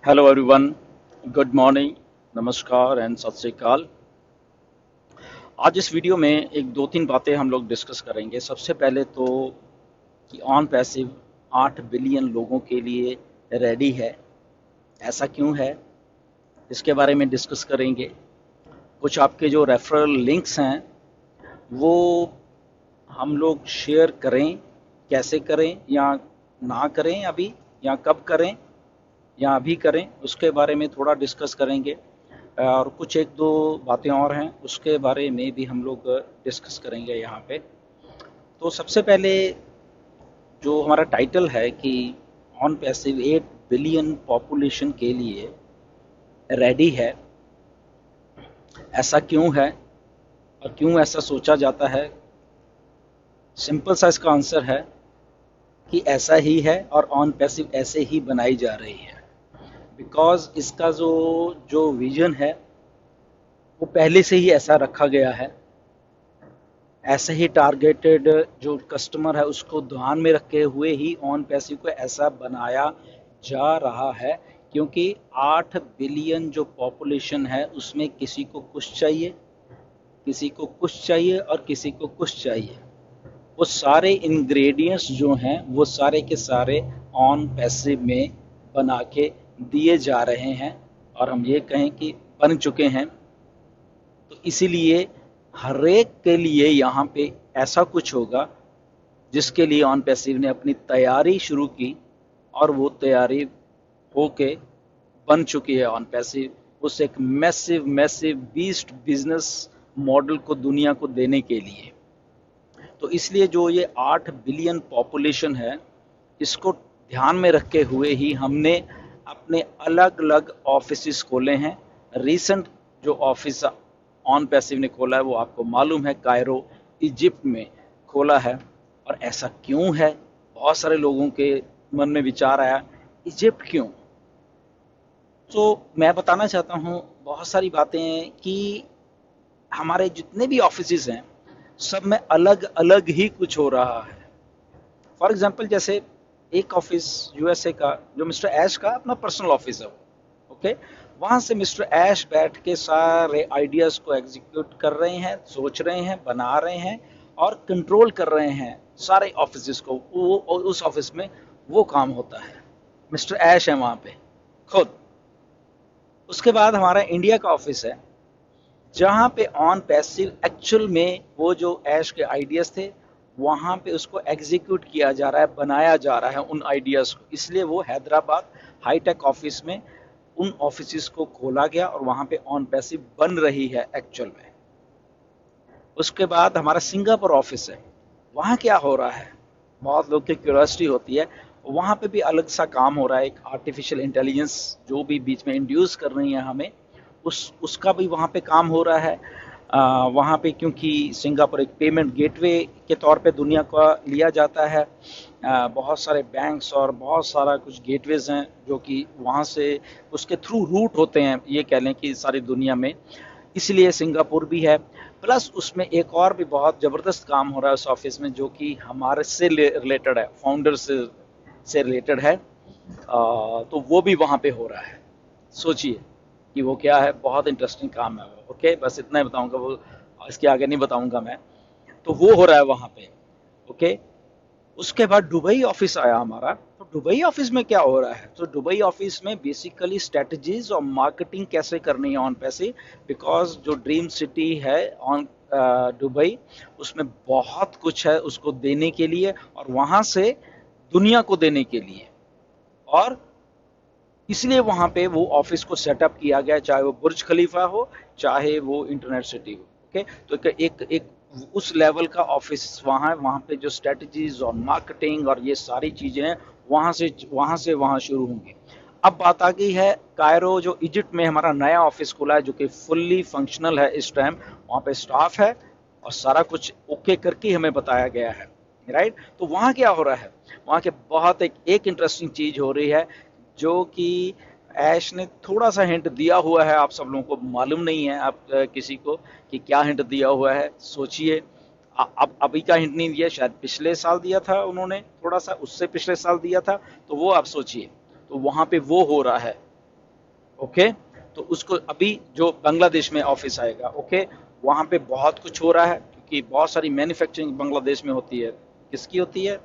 Hello everyone, good morning, नमस्कार and सत श्री अकाल। आज इस वीडियो में एक दो तीन बातें हम लोग डिस्कस करेंगे। सबसे पहले तो कि ऑन पैसिव 8 बिलियन लोगों के लिए रेडी है, ऐसा क्यों है, इसके बारे में डिस्कस करेंगे। कुछ आपके जो रेफरल लिंक्स हैं वो हम लोग शेयर करें, कैसे करें या ना करें अभी, या कब करें या अभी करें, उसके बारे में थोड़ा डिस्कस करेंगे। और कुछ एक दो बातें और हैं, उसके बारे में भी हम लोग डिस्कस करेंगे यहाँ पे। तो सबसे पहले जो हमारा टाइटल है कि ऑन पैसिव 8 बिलियन पॉपुलेशन के लिए रेडी है, ऐसा क्यों है और क्यों ऐसा सोचा जाता है। सिंपल सा इसका आंसर है कि ऐसा ही है और ऑन पैसिव ऐसे ही बनाई जा रही है। बिकॉज इसका जो जो विजन है वो पहले से ही ऐसा रखा गया है। ऐसे ही टारगेटेड जो कस्टमर है उसको ध्यान में रखे हुए ही ऑन पैसिव को ऐसा बनाया जा रहा है, क्योंकि 8 बिलियन जो पॉपुलेशन है उसमें किसी को कुछ चाहिए, किसी को कुछ चाहिए और किसी को कुछ चाहिए। वो सारे इंग्रेडिएंट्स जो हैं वो सारे के सारे ऑन पैसिव में बना के दिए जा रहे हैं, और हम ये कहें कि बन चुके हैं। तो इसीलिए हर एक के लिए यहाँ पे ऐसा कुछ होगा जिसके लिए ऑन पैसिव ने अपनी तैयारी शुरू की, और वो तैयारी होके बन चुकी है ऑन पैसिव उस एक massive massive beast business model को दुनिया को देने के लिए। तो इसलिए जो ये 8 बिलियन पॉपुलेशन है इसको ध्यान में रखे हुए ही हमने अपने अलग अलग ऑफिस खोले हैं। रिसेंट जो ऑफिस ऑन पैसिव ने खोला है वो आपको मालूम है, कायरो इजिप्ट में खोला है। और ऐसा क्यों है, बहुत सारे लोगों के मन में विचार आया, इजिप्ट क्यों। तो मैं बताना चाहता हूँ बहुत सारी बातें कि हमारे जितने भी ऑफिस हैं सब में अलग अलग ही कुछ हो रहा है। फॉर एग्जाम्पल जैसे एक ऑफिस यूएसए का जो मिस्टर ऐश का अपना पर्सनल ऑफिस है, ओके, वहां से मिस्टर ऐश बैठ के सारे आइडियाज को एग्जीक्यूट कर रहे हैं, सोच रहे हैं, बना रहे हैं और कंट्रोल कर रहे हैं सारे ऑफिस को। वो उस ऑफिस में वो काम होता है, मिस्टर ऐश है वहां पे खुद। उसके बाद हमारा इंडिया का ऑफिस है जहां पे ऑन पैसिव एक्चुअल में वो जो ऐश के आइडियाज थे वहां पे उसको एग्जीक्यूट किया जा रहा है, बनाया जा रहा है उन आइडियाज को। इसलिए वो हैदराबाद हाईटेक ऑफिस में उन ऑफिस को खोला गया और वहां पे ऑन पैसिव बन रही है एक्चुअल में। उसके बाद हमारा सिंगापुर ऑफिस है, वहां क्या हो रहा है, बहुत लोग की क्यूरियोसिटी होती है। वहां पे भी अलग सा काम हो रहा है, एक आर्टिफिशियल इंटेलिजेंस जो भी बीच में इंड्यूस कर रही है हमें, उसका भी वहाँ पे काम हो रहा है। वहाँ पे क्योंकि सिंगापुर एक पेमेंट गेटवे के तौर पे दुनिया का लिया जाता है। बहुत सारे बैंक्स और बहुत सारा कुछ गेटवेज हैं जो कि वहाँ से उसके थ्रू रूट होते हैं, ये कह लें कि सारी दुनिया में, इसलिए सिंगापुर भी है। प्लस उसमें एक और भी बहुत ज़बरदस्त काम हो रहा है उस ऑफिस में जो कि हमारे से रिलेटेड है, फाउंडर से रिलेटेड है। तो वो भी वहाँ पे हो रहा है। सोचिए कि वो क्या है, बहुत इंटरेस्टिंग काम है वो। ओके, बस इतना ही बताऊंगा, वो इसके आगे नहीं बताऊंगा मैं। तो वो हो रहा है वहाँ पे। ओके, उसके बाद दुबई ऑफिस आया हमारा। तो दुबई ऑफिस में क्या हो रहा है, तो दुबई ऑफिस में बेसिकली स्ट्रेटजीज और मार्केटिंग कैसे करनी है ऑन पैसे। बिकॉज जो ड्रीम सिटी है ऑन दुबई, उसमें बहुत कुछ है उसको देने के लिए और वहाँ से दुनिया को देने के लिए। और इसलिए वहां पे वो ऑफिस को सेटअप किया गया, चाहे वो बुर्ज खलीफा हो चाहे वो इंटरनेट सिटी हो। ओके, तो एक उस लेवल का ऑफिस वहां है। वहां पे जो स्ट्रेटजीज और मार्केटिंग और ये सारी चीजें हैं वहां से वहां शुरू होंगी। अब बात आ गई है कायरो, जो इजिप्ट में हमारा नया ऑफिस खुला है जो कि फुल्ली फंक्शनल है इस टाइम। वहां पे स्टाफ है और सारा कुछ ओके करके हमें बताया गया है, राइट। तो वहां क्या हो रहा है, वहां के बहुत एक इंटरेस्टिंग चीज हो रही है जो कि ऐश ने थोड़ा सा हिंट दिया हुआ है, आप सब लोगों को मालूम नहीं है, आप किसी को कि क्या हिंट दिया हुआ है। सोचिए, अब अभी का हिंट नहीं दिया, शायद पिछले साल दिया था उन्होंने, थोड़ा सा उससे पिछले साल दिया था। तो वो आप सोचिए, तो वहां पे वो हो रहा है ओके। तो उसको अभी जो बांग्लादेश में ऑफिस आएगा, ओके, वहाँ पे बहुत कुछ हो रहा है क्योंकि बहुत सारी मैन्युफैक्चरिंग बांग्लादेश में होती है। किसकी होती है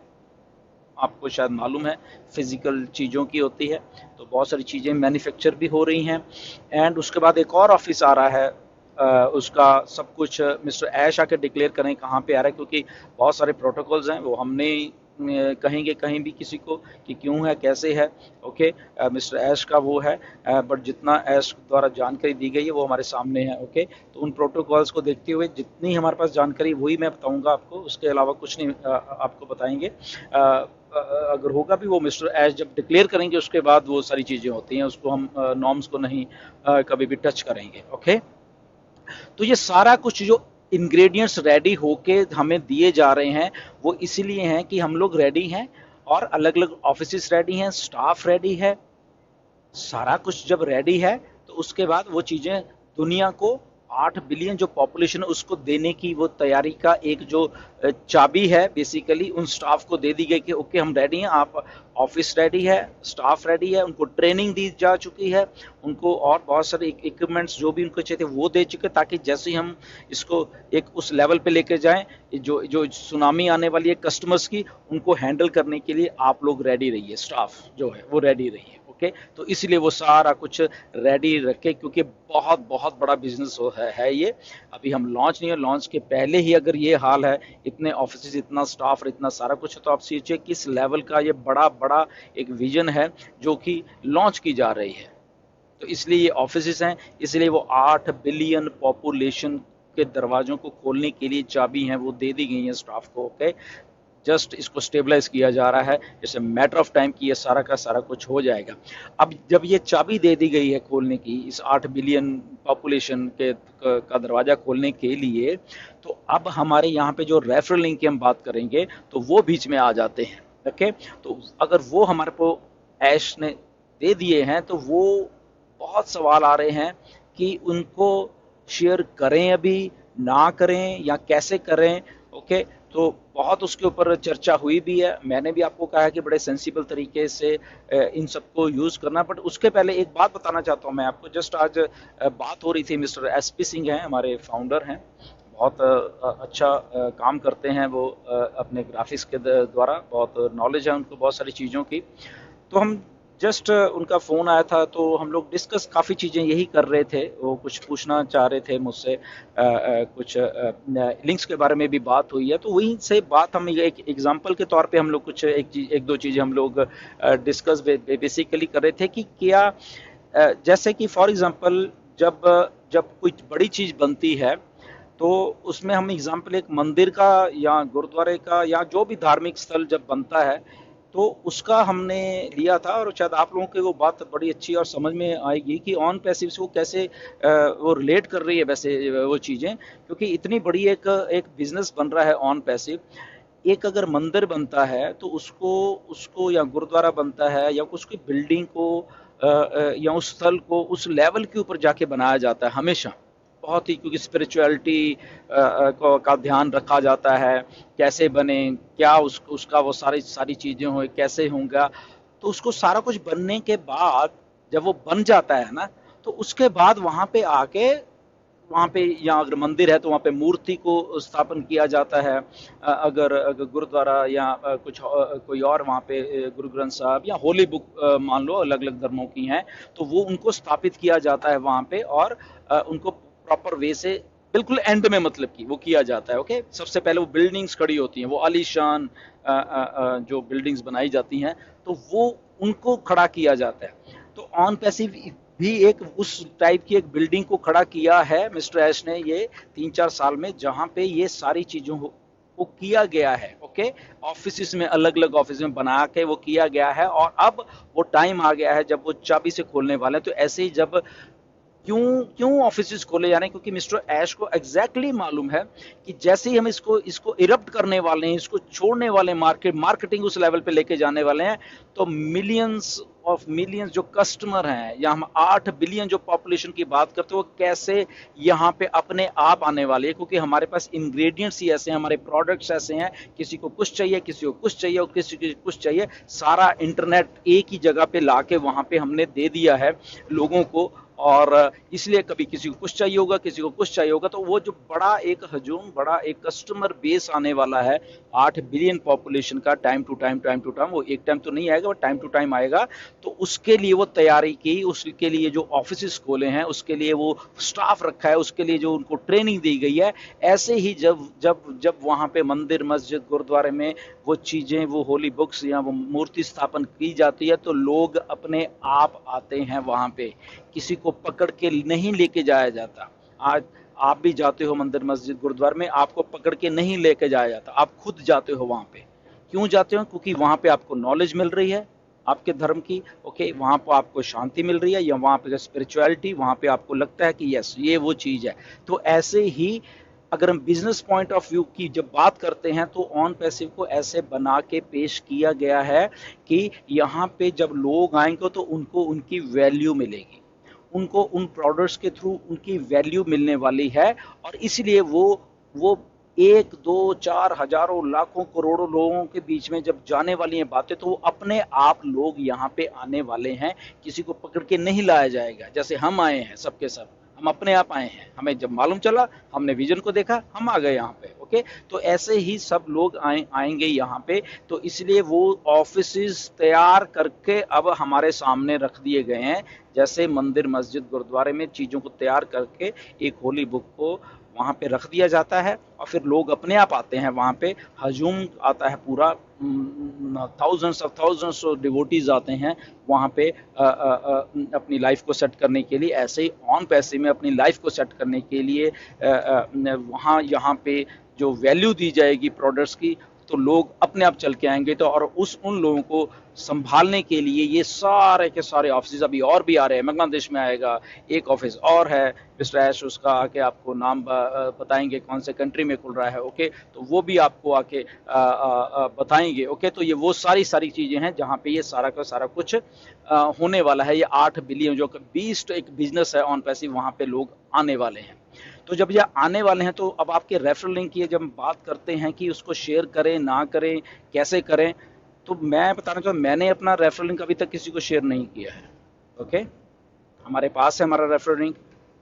आपको शायद मालूम है, फिजिकल चीज़ों की होती है। तो बहुत सारी चीज़ें मैन्युफैक्चर भी हो रही हैं। एंड उसके बाद एक और ऑफिस आ रहा है, उसका सब कुछ मिस्टर ऐश आके डिक्लेयर करें कहाँ पे आ रहा है, क्योंकि बहुत सारे प्रोटोकॉल्स हैं वो हमने कहेंगे कहीं भी किसी को कि क्यों है कैसे है। ओके, मिस्टर ऐश का वो है, बट जितना ऐश द्वारा जानकारी दी गई है वो हमारे सामने है। ओके, तो उन प्रोटोकॉल्स को देखते हुए जितनी हमारे पास जानकारी वही मैं बताऊंगा आपको, उसके अलावा कुछ नहीं आपको बताएंगे। अगर होगा भी वो मिस्टर ऐश जब डिक्लेयर करेंगे उसके बाद वो सारी चीज़ें होती हैं, उसको हम नॉर्म्स को नहीं कभी भी टच करेंगे। ओके, तो ये सारा कुछ जो इंग्रेडिएंट्स रेडी होके हमें दिए जा रहे हैं वो इसीलिए हैं कि हम लोग रेडी हैं और अलग अलग ऑफिस रेडी हैं, स्टाफ रेडी है। सारा कुछ जब रेडी है तो उसके बाद वो चीज़ें दुनिया को 8 बिलियन जो पॉपुलेशन है उसको देने की वो तैयारी का एक जो चाबी है बेसिकली उन स्टाफ को दे दी गई कि ओके हम रेडी हैं, आप ऑफिस रेडी है, स्टाफ रेडी है, उनको ट्रेनिंग दी जा चुकी है, उनको और बहुत सारे इक्विपमेंट्स जो भी उनको चाहिए थे वो दे चुके, ताकि जैसे ही हम इसको एक उस लेवल पे लेके जाएं, जो जो सुनामी आने वाली है कस्टमर्स की, उनको हैंडल करने के लिए आप लोग रेडी रहिए, स्टाफ जो है वो रेडी रहिए। ओके, तो इसलिए वो सारा कुछ रेडी रखे क्योंकि बहुत बहुत बड़ा बिजनेस है ये। अभी हम लॉन्च नहीं है, लॉन्च के पहले ही अगर ये हाल है, इतने ऑफिस, इतना स्टाफ और इतना सारा कुछ है, तो आप सोचिए किस लेवल का ये बड़ा बड़ा एक विजन है जो कि लॉन्च की जा रही है। तो इसलिए ये ऑफिस हैं, इसलिए वो 8 बिलियन पॉपुलेशन के दरवाजों को खोलने के लिए चाबी हैं वो दे दी गई है स्टाफ को। ओके, जस्ट इसको स्टेबलाइज किया जा रहा है, जैसे मैटर ऑफ टाइम की ये सारा का सारा कुछ हो जाएगा। अब जब ये चाबी दे दी गई है खोलने की, इस 8 बिलियन पॉपुलेशन के का दरवाजा खोलने के लिए, तो अब हमारे यहाँ पे जो रेफरल लिंक की हम बात करेंगे तो वो बीच में आ जाते हैं। ओके, तो अगर वो हमारे को ऐश ने दे दिए हैं तो वो बहुत सवाल आ रहे हैं कि उनको शेयर करें अभी, ना करें या कैसे करें। ओके, तो बहुत उसके ऊपर चर्चा हुई भी है, मैंने भी आपको कहा है कि बड़े सेंसिबल तरीके से इन सबको यूज़ करना। बट उसके पहले एक बात बताना चाहता हूँ मैं आपको। जस्ट आज बात हो रही थी, मिस्टर एसपी सिंह हैं हमारे फाउंडर हैं, बहुत अच्छा काम करते हैं वो अपने ग्राफिक्स के द्वारा, बहुत नॉलेज है उनको बहुत सारी चीज़ों की। तो हम जस्ट उनका फ़ोन आया था तो हम लोग डिस्कस काफ़ी चीज़ें यही कर रहे थे, वो कुछ पूछना चाह रहे थे मुझसे, कुछ लिंक्स के बारे में भी बात हुई है, तो वहीं से बात हम एक एग्जांपल के तौर पे हम लोग कुछ एक दो चीज़ें हम लोग डिस्कस बेसिकली कर रहे थे कि क्या जैसे कि फॉर एग्जांपल जब जब कोई बड़ी चीज़ बनती है तो उसमें हम एग्जाम्पल एक मंदिर का या गुरुद्वारे का या जो भी धार्मिक स्थल जब बनता है तो उसका हमने लिया था, और शायद आप लोगों की वो बात बड़ी अच्छी और समझ में आएगी कि ऑन पैसिव से वो कैसे वो रिलेट कर रही है वैसे वो चीज़ें, क्योंकि इतनी बड़ी एक एक बिजनेस बन रहा है ऑन पैसिव। एक अगर मंदिर बनता है तो उसको उसको या गुरुद्वारा बनता है या उसकी बिल्डिंग को या उस स्थल को उस लेवल के ऊपर जाके बनाया जाता है हमेशा, बहुत ही, क्योंकि स्पिरिचुअलिटी का ध्यान रखा जाता है, कैसे बने, क्या उसका वो सारी सारी चीज़ें हो कैसे होंगे। तो उसको सारा कुछ बनने के बाद जब वो बन जाता है ना, तो उसके बाद वहाँ पे आके वहाँ पे, या अगर मंदिर है तो वहाँ पे मूर्ति को स्थापन किया जाता है, अगर गुरुद्वारा या कुछ कोई और वहाँ पे गुरु ग्रंथ साहब या होली बुक मान लो अलग अलग धर्मों की हैं, तो वो उनको स्थापित किया जाता है वहाँ पे, और उनको प्रॉपर वे से बिल्कुल एंड में मतलब कि वो किया जाता है। ओके, सबसे पहले वो बिल्डिंग्स खड़ी होती हैं, वो आलीशान जो बिल्डिंग्स बनाई जाती हैं तो वो उनको खड़ा किया जाता है। तो ऑन पैसिव भी एक उस टाइप की एक बिल्डिंग को खड़ा किया है मिस्टर ऐश ने ये 3-4 साल में, जहां पे ये सारी चीजों को किया गया है। ओके, ऑफिस में अलग अलग ऑफिस में बना के वो किया गया है, और अब वो टाइम आ गया है जब वो चाबी से खोलने वाले हैं। तो ऐसे ही जब क्यों क्यों ऑफिस खोले जा रहे हैं, क्योंकि मिस्टर ऐश को एग्जैक्टली मालूम है कि जैसे ही हम इसको इसको इरप्ट करने वाले हैं, इसको छोड़ने वाले, मार्केटिंग उस लेवल पे लेके जाने वाले हैं, तो मिलियंस ऑफ मिलियंस जो कस्टमर हैं, या हम 8 बिलियन जो पॉपुलेशन की बात करते हैं, वो कैसे यहाँ पे अपने आप आने वाले हैं, क्योंकि हमारे पास इंग्रेडिएंट्स ही ऐसे हैं, हमारे प्रोडक्ट्स ऐसे हैं, किसी को कुछ चाहिए, किसी को कुछ चाहिए और किसी को कुछ चाहिए, सारा इंटरनेट एक ही जगह पे लाके वहाँ पे हमने दे दिया है लोगों को। और इसलिए कभी किसी को कुछ चाहिए होगा, किसी को कुछ चाहिए होगा, तो वो जो बड़ा एक हजूम, बड़ा एक कस्टमर बेस आने वाला है 8 बिलियन पॉपुलेशन का, टाइम टू टाइम, वो एक टाइम तो नहीं आएगा, बट टाइम टू टाइम आएगा। तो उसके लिए वो तैयारी की, उसके लिए जो ऑफिस खोले हैं, उसके लिए वो स्टाफ रखा है, उसके लिए जो उनको ट्रेनिंग दी गई है। ऐसे ही जब जब जब वहाँ पे मंदिर, मस्जिद, गुरुद्वारे में वो चीज़ें, वो होली बुक्स या वो मूर्ति स्थापन की जाती है, तो लोग अपने आप आते हैं वहाँ पे, किसी को पकड़ के नहीं लेके जाया जाता। आज आप भी जाते हो मंदिर, मस्जिद, गुरुद्वारे में, आपको पकड़ के नहीं लेके जाया जाता, आप खुद जाते हो वहाँ पे। क्यों जाते हो? क्योंकि वहाँ पे आपको नॉलेज मिल रही है आपके धर्म की, ओके, वहाँ पर आपको शांति मिल रही है, या वहाँ पे स्पिरिचुअलिटी, वहाँ पे आपको लगता है कि यस ये वो चीज़ है। तो ऐसे ही अगर हम बिजनेस पॉइंट ऑफ व्यू की जब बात करते हैं, तो ऑन पैसिव को ऐसे बना के पेश किया गया है कि यहाँ पे जब लोग आएंगे तो उनको उनकी वैल्यू मिलेगी, उनको उन प्रोडक्ट्स के थ्रू उनकी वैल्यू मिलने वाली है। और इसलिए वो एक दो चार हजारों लाखों करोड़ों लोगों के बीच में जब जाने वाली हैं बातें, तो वो अपने आप लोग यहाँ पे आने वाले हैं, किसी को पकड़ के नहीं लाया जाएगा। जैसे हम आए हैं, सबके सब हम अपने आप आए हैं, हमें जब मालूम चला, हमने विजन को देखा, हम आ गए यहाँ पे, ओके। तो ऐसे ही सब लोग आएंगे यहाँ पे। तो इसलिए वो ऑफिसेस तैयार करके अब हमारे सामने रख दिए गए हैं, जैसे मंदिर, मस्जिद, गुरुद्वारे में चीज़ों को तैयार करके एक होली बुक को वहाँ पे रख दिया जाता है, और फिर लोग अपने आप आते हैं वहाँ पे, हजूम आता है पूरा, थाउजेंड्स ऑफ डिवोटीज आते हैं वहाँ पे अपनी लाइफ को सेट करने के लिए। ऐसे ही ऑन पैसे में अपनी लाइफ को सेट करने के लिए वहाँ यहाँ पे जो वैल्यू दी जाएगी प्रोडक्ट्स की, तो लोग अपने आप चल के आएंगे। तो और उन लोगों को संभालने के लिए ये सारे के सारे ऑफिस अभी और भी आ रहे हैं। बांग्लादेश में आएगा एक ऑफिस और है, मिस्टर ऐश उसका आके आपको नाम बताएंगे कौन से कंट्री में खुल रहा है, ओके। तो वो भी आपको आके बताएंगे, ओके। तो ये वो सारी चीज़ें हैं जहाँ पे ये सारा का सारा कुछ होने वाला है। ये 8 बिलियन जो 20 एक बिजनेस है ऑन पैसिव, वहाँ पे लोग आने वाले हैं। तो जब ये आने वाले हैं, तो अब आपके रेफरल लिंक की जब बात करते हैं कि उसको शेयर करें ना करें, कैसे करें, तो मैं बताना चाहूँ, मैंने अपना रेफरल लिंक अभी तक किसी को शेयर नहीं किया है, ओके। हमारे पास है हमारा रेफरल लिंक,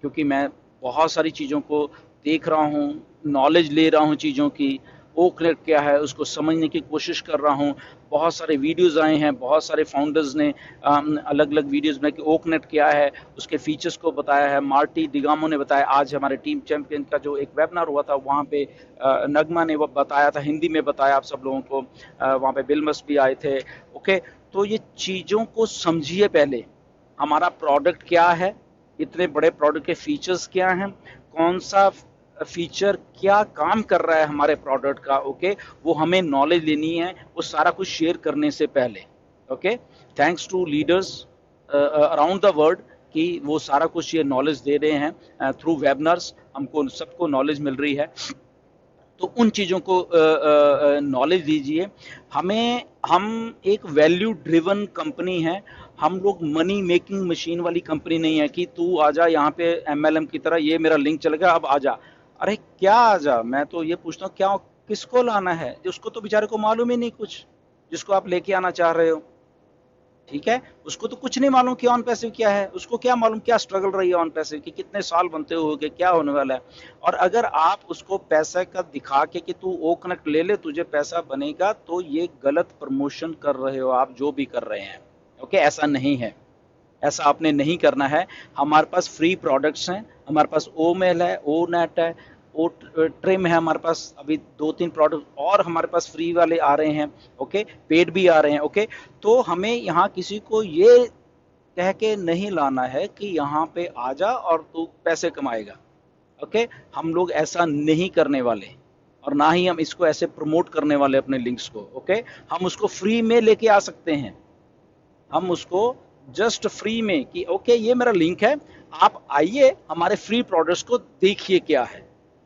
क्योंकि मैं बहुत सारी चीज़ों को देख रहा हूँ, नॉलेज ले रहा हूँ चीज़ों की, ओकनेट क्या है उसको समझने की कोशिश कर रहा हूँ। बहुत सारे वीडियोस आए हैं, बहुत सारे फाउंडर्स ने अलग अलग वीडियोस में कि ओकनेट क्या है, उसके फीचर्स को बताया है। मार्टी डिगामो ने बताया, आज हमारे टीम चैंपियन का जो एक वेबिनार हुआ था वहाँ पे नगमा ने वो बताया था, हिंदी में बताया आप सब लोगों को, वहाँ पे बिलमस भी आए थे, ओके। तो ये चीज़ों को समझिए पहले, हमारा प्रोडक्ट क्या है, इतने बड़े प्रोडक्ट के फीचर्स क्या हैं, कौन सा फीचर क्या काम कर रहा है हमारे प्रोडक्ट का, ओके। वो हमें नॉलेज लेनी है, वो सारा कुछ शेयर करने से पहले, okay. Thanks to leaders around the world कि वो सारा कुछ ये नॉलेज दे रहे हैं थ्रू वेबिनार्स, हमको सबको नॉलेज मिल रही है। तो उन चीज़ों को नॉलेज दीजिए हमें। हम एक वैल्यू ड्रिवन कंपनी है, हम लोग मनी मेकिंग मशीन वाली कंपनी नहीं है कि तू आजा यहाँ पे एमएलएम की तरह, ये मेरा लिंक चल गया अब आजा। अरे क्या आजा, मैं तो ये पूछता हूँ क्या, किसको लाना है, जिसको तो बेचारे को मालूम ही नहीं कुछ, जिसको आप लेके आना चाह रहे हो, ठीक है। उसको तो कुछ नहीं मालूम कि ऑन पैसिव क्या है, उसको क्या मालूम क्या स्ट्रगल रही है ऑन पैसिव की, कितने साल बनते होगे, क्या होने वाला है। और अगर आप उसको पैसा का दिखा के कि तू ओ कनेक्ट ले ले तुझे पैसा बनेगा, तो ये गलत प्रमोशन कर रहे हो आप, जो भी कर रहे हैं, ओके। ऐसा नहीं है, ऐसा आपने नहीं करना है। हमारे पास फ्री प्रोडक्ट्स हैं, हमारे पास ओ मेल है, ओ नेट है, ओ ट्रिम है, हमारे पास अभी 2-3 प्रोडक्ट और हमारे पास फ्री वाले आ रहे हैं, ओके। पेड भी आ रहे हैं, ओके। तो हमें यहाँ किसी को ये कह के नहीं लाना है कि यहाँ पे आ जा और तू पैसे कमाएगा, ओके। हम लोग ऐसा नहीं करने वाले, और ना ही हम इसको ऐसे प्रमोट करने वाले अपने लिंक्स को, ओके। हम उसको फ्री में लेके आ सकते हैं, हम उसको जस्ट फ्री में कि ओके ये मेरा लिंक है, आप आइए हमारे फ्री प्रोडक्ट्स को देखिए क्या है,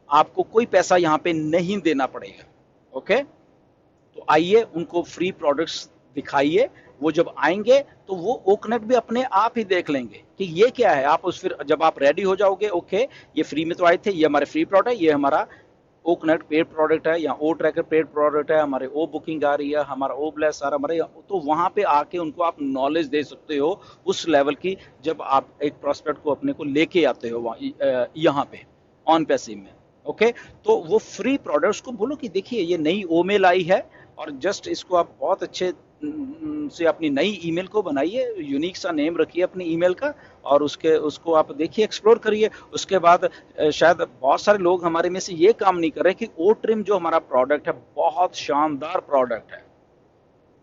आपको कोई पैसा यहाँ पे नहीं देना पड़ेगा, ओके। तो आइए उनको फ्री प्रोडक्ट्स दिखाइए। वो जब आएंगे तो वो ओकनेट भी अपने आप ही देख लेंगे कि ये क्या है। आप उस फिर जब आप रेडी हो जाओगे, ओके ये फ्री में तो आए थे, ये हमारे फ्री प्रोडक्ट है, ये हमारा ओकनेट पेड प्रोडक्ट है, या ओ ट्रैकर पेड प्रोडक्ट है, हमारे ओ बुकिंग आ रही है, हमारा ओ ब्लेस आ रहा है हमारे, तो वहां पे आके उनको आप नॉलेज दे सकते हो उस लेवल की, जब आप एक प्रोस्पेक्ट को अपने को लेके आते हो यहाँ पे ऑन पैसिव में। ओके, तो वो फ्री प्रोडक्ट्स को बोलो कि देखिए ये नई ओमेल आई है, और जस्ट इसको आप बहुत अच्छे से अपनी नई ईमेल को बनाइए, यूनिक सा नेम रखिए अपनी ईमेल का, और उसके उसको आप देखिए, एक्सप्लोर करिए। उसके बाद शायद बहुत सारे लोग हमारे में से ये काम नहीं कर रहे कि ओ ट्रिम जो हमारा प्रोडक्ट है बहुत शानदार प्रोडक्ट है,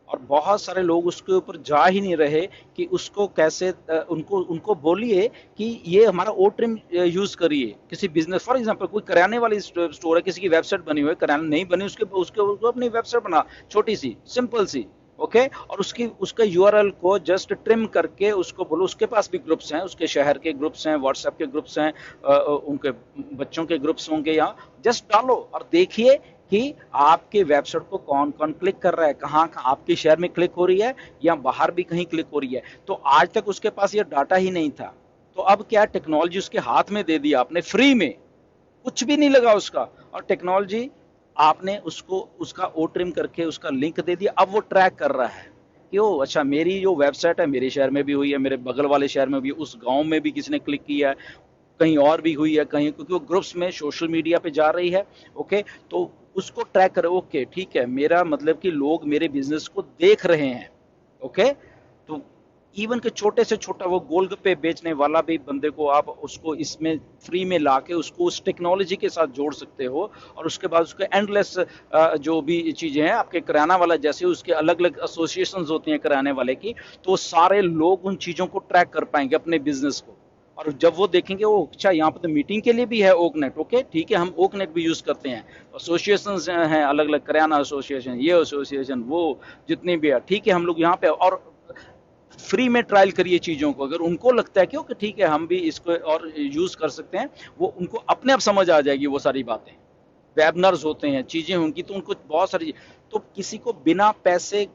और बहुत सारे लोग उसके ऊपर जा ही नहीं रहे कि उसको कैसे उनको उनको बोलिए कि ये हमारा ओ ट्रिम यूज करिए किसी बिजनेस। फॉर एग्जांपल कोई किराने वाली स्टोर है, किसी की वेबसाइट बनी हुई है, किराना नहीं बनी, उसके उसके उसको अपनी वेबसाइट बना, छोटी सी सिंपल सी, ओके और उसकी उसका यूआरएल को जस्ट ट्रिम करके उसको बोलो। उसके पास भी ग्रुप्स हैं, उसके शहर के ग्रुप्स हैं, व्हाट्सएप के ग्रुप्स हैं, उनके बच्चों के ग्रुप्स होंगे, यहाँ जस्ट डालो और देखिए कि आपके वेबसाइट को कौन कौन क्लिक कर रहा है, कहाँ कहाँ आपके शहर में क्लिक हो रही है या बाहर भी कहीं क्लिक हो रही है। तो आज तक उसके पास ये डाटा ही नहीं था, तो अब क्या टेक्नोलॉजी उसके हाथ में दे दिया आपने फ्री में, कुछ भी नहीं लगा उसका, और टेक्नोलॉजी आपने उसको उसका ओ ट्रिम करके उसका लिंक दे दिया। अब वो ट्रैक कर रहा है कि ओ अच्छा मेरी जो वेबसाइट है मेरे शहर में भी हुई है, मेरे बगल वाले शहर में भी, उस गांव में भी किसी ने क्लिक किया है, कहीं और भी हुई है कहीं, क्योंकि वो ग्रुप्स में सोशल मीडिया पे जा रही है। ओके, तो उसको ट्रैक करो। ओके ठीक है, मेरा मतलब कि लोग मेरे बिजनेस को देख रहे हैं। ओके, तो इवन के छोटे से छोटा वो गोलगप्पे बेचने वाला भी बंदे को आप उसको इसमें फ्री में लाके उसको उस टेक्नोलॉजी के साथ जोड़ सकते हो, और उसके बाद उसके एंडलेस जो भी चीजें हैं आपके किराना वाला जैसे उसके अलग अलग एसोसिएशन होती हैं किराने वाले की, तो सारे लोग उन चीजों को ट्रैक कर पाएंगे अपने बिजनेस को। और जब वो देखेंगे वो अच्छा यहाँ पे तो मीटिंग के लिए भी है ओकनेट, ओके ठीक है हम ओकनेट भी यूज करते हैं, एसोसिएशन हैं अलग अलग, किराना एसोसिएशन, ये एसोसिएशन, वो जितनी भी है ठीक है हम लोग यहाँ पे, और फ्री में ट्रायल करिए चीजों को। अगर उनको लगता है कि ओके ठीक है हम भी इसको और यूज कर सकते हैं, वो उनको अपने आप समझ आ जाएगी वो सारी बातें। वेबनर्स होते हैं, चीजें होंगी, तो उनको बहुत सारी, तो किसी को बिना पैसे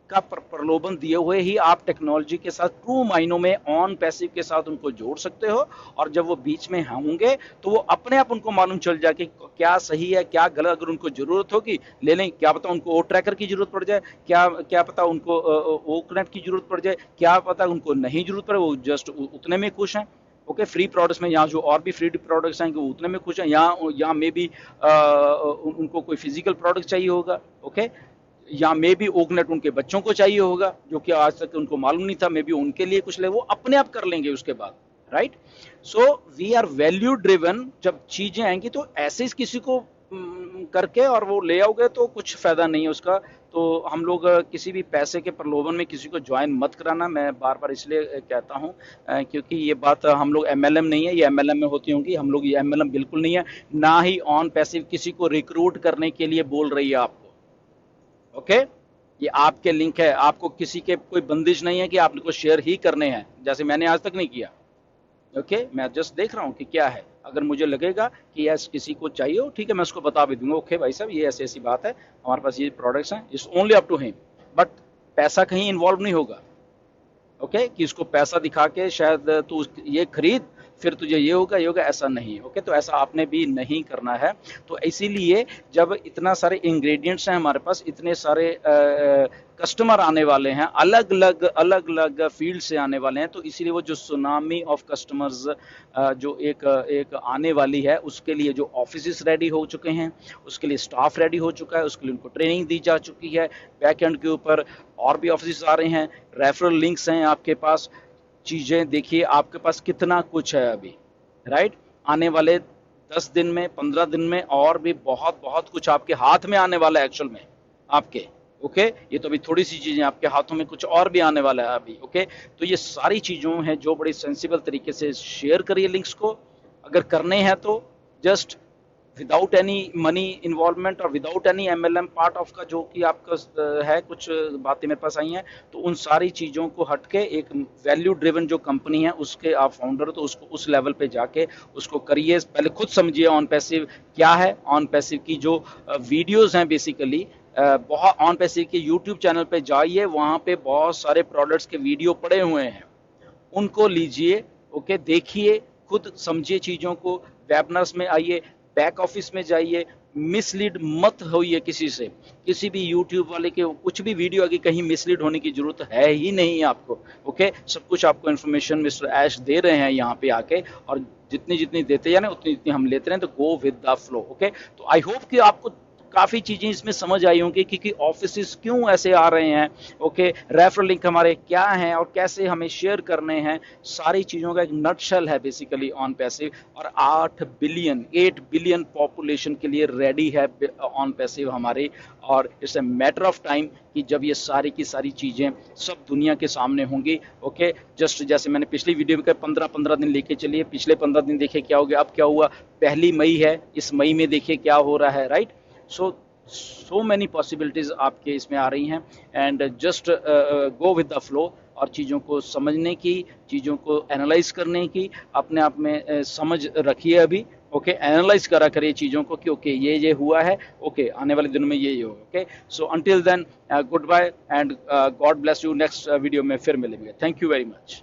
का प्रलोभन दिए हुए ही आप टेक्नोलॉजी के साथ ट्रू मायनों में ऑन पैसिव के साथ उनको जोड़ सकते हो। और जब वो बीच में होंगे तो वो अपने आप उनको मालूम चल जाए कि क्या सही है क्या गलत। अगर उनको जरूरत होगी ले लें, क्या पता उनको ओ ट्रैकर की जरूरत पड़ जाए, क्या क्या पता उनको ओ कनेक्ट की जरूरत पड़ जाए, क्या पता उनको नहीं जरूरत पड़े, वो जस्ट उतने में खुश हैं। ओके, फ्री प्रोडक्ट्स में यहाँ जो और भी फ्री प्रोडक्ट्स हैं वो उतने में खुश हैं, यहाँ में भी उनको कोई फिजिकल प्रोडक्ट चाहिए होगा। ओके, या मे बी ओगनेट उनके बच्चों को चाहिए होगा जो कि आज तक उनको मालूम नहीं था, मे बी उनके लिए कुछ ले, वो अपने आप कर लेंगे उसके बाद, right. So we are value driven. जब चीजें आएंगी तो ऐसे किसी को करके और वो ले आओगे तो कुछ फायदा नहीं है उसका। तो हम लोग किसी भी पैसे के प्रलोभन में किसी को ज्वाइन मत कराना, मैं बार बार इसलिए कहता हूँ क्योंकि ये बात हम लोग एमएलएम नहीं है, ये एमएलएम में होती होंगी, हम लोग ये एमएलएम बिल्कुल नहीं है, ना ही ऑन पैसिव किसी को रिक्रूट करने के लिए बोल रही है आपको। ओके, ये आपके लिंक है, आपको किसी के कोई बंदिश नहीं है कि आपको शेयर ही करने हैं, जैसे मैंने आज तक नहीं किया। ओके, मैं जस्ट देख रहा हूँ कि क्या है, अगर मुझे लगेगा कि यस किसी को चाहिए हो ठीक है मैं उसको बता भी दूंगा, ओके भाई साहब ये ऐसी ऐसी बात है, हमारे पास ये प्रोडक्ट्स हैं, it's only up to him. But पैसा कहीं इन्वॉल्व नहीं होगा। ओके, कि उसको पैसा दिखा के शायद तू ये खरीद फिर तुझे ये होगा ये होगा, ऐसा नहीं। ओके, तो ऐसा आपने भी नहीं करना है। तो इसीलिए जब इतना सारे इंग्रेडिएंट्स हैं हमारे पास, इतने सारे कस्टमर आने वाले हैं, अलग अलग फील्ड से आने वाले हैं, तो इसीलिए वो जो सुनामी ऑफ कस्टमर्स जो एक आने वाली है, उसके लिए जो ऑफिस रेडी हो चुके हैं, उसके लिए स्टाफ रेडी हो चुका है, उसके लिए उनको ट्रेनिंग दी जा चुकी है, बैक एंड के ऊपर और भी ऑफिस आ रहे हैं, रेफरल लिंक्स हैं आपके पास, चीजें देखिए आपके पास कितना कुछ है अभी, राइट। आने वाले 10 दिन में 15 दिन में और भी बहुत बहुत कुछ आपके हाथ में आने वाला है एक्चुअल में आपके। ओके, ये तो अभी थोड़ी सी चीजें, आपके हाथों में कुछ और भी आने वाला है अभी। ओके, तो ये सारी चीजों हैं जो बड़ी सेंसिबल तरीके से शेयर करिए लिंक्स को, अगर करने हैं तो just without any money involvement और without any MLM part of का जो कि आपका है, कुछ बातें मेरे पास आई हैं, तो उन सारी चीज़ों को हटके एक वैल्यू ड्रिवन जो कंपनी है उसके आप फाउंडर, तो उसको उस लेवल पे जाके उसको करिए, पहले खुद समझिए ऑन पैसिव क्या है। ऑन पैसिव की जो वीडियोस हैं बेसिकली बहुत ऑन पैसिव के यूट्यूब चैनल पे जाइए, वहाँ पे बहुत सारे प्रोडक्ट्स के वीडियो पड़े हुए हैं, उनको लीजिए, ओके, देखिए, खुद समझिए चीज़ों को, वेबनर्स में आइए, बैक ऑफिस में जाइए, मिसलीड मत होइए किसी से, किसी भी यूट्यूब वाले के कुछ भी वीडियो आगे कहीं मिसलीड होने की जरूरत है ही नहीं आपको, ओके। सब कुछ आपको इन्फॉर्मेशन मिस्टर ऐश दे रहे हैं यहाँ पे आके, और जितनी जितनी देते जाए ना उतनी जितनी हम लेते रहे, तो go with the flow, okay. तो आई होप कि आपको काफ़ी चीज़ें इसमें समझ आई होंगी कि ऑफिस क्यों ऐसे आ रहे हैं, ओके, रेफरल लिंक हमारे क्या हैं और कैसे हमें शेयर करने हैं, सारी चीज़ों का एक नटशेल है बेसिकली ऑन पैसिव। और 8 बिलियन पॉपुलेशन के लिए रेडी है ऑन पैसिव हमारी, और it's a matter of time कि जब ये सारी की सारी चीज़ें सब दुनिया के सामने होंगी, ओके। जस्ट जैसे मैंने पिछली वीडियो में कहा 15-15 दिन लेके चलिए, पिछले 15 दिन देखिए क्या हो गया, अब क्या हुआ, 1 मई है, इस मई में देखिए क्या हो रहा है, राइट। सो मैनी पॉसिबिलिटीज आपके इसमें आ रही हैं, and just go with the flow, और चीज़ों को समझने की, चीज़ों को एनालाइज करने की अपने आप में समझ रखिए अभी, ओके। एनालाइज करा करिए चीज़ों को कि ओके ये हुआ है, ओके, आने वाले दिनों में ये होगा, okay. So until then good bye and God bless you. Next video में फिर मिलेंगे। Thank you very much.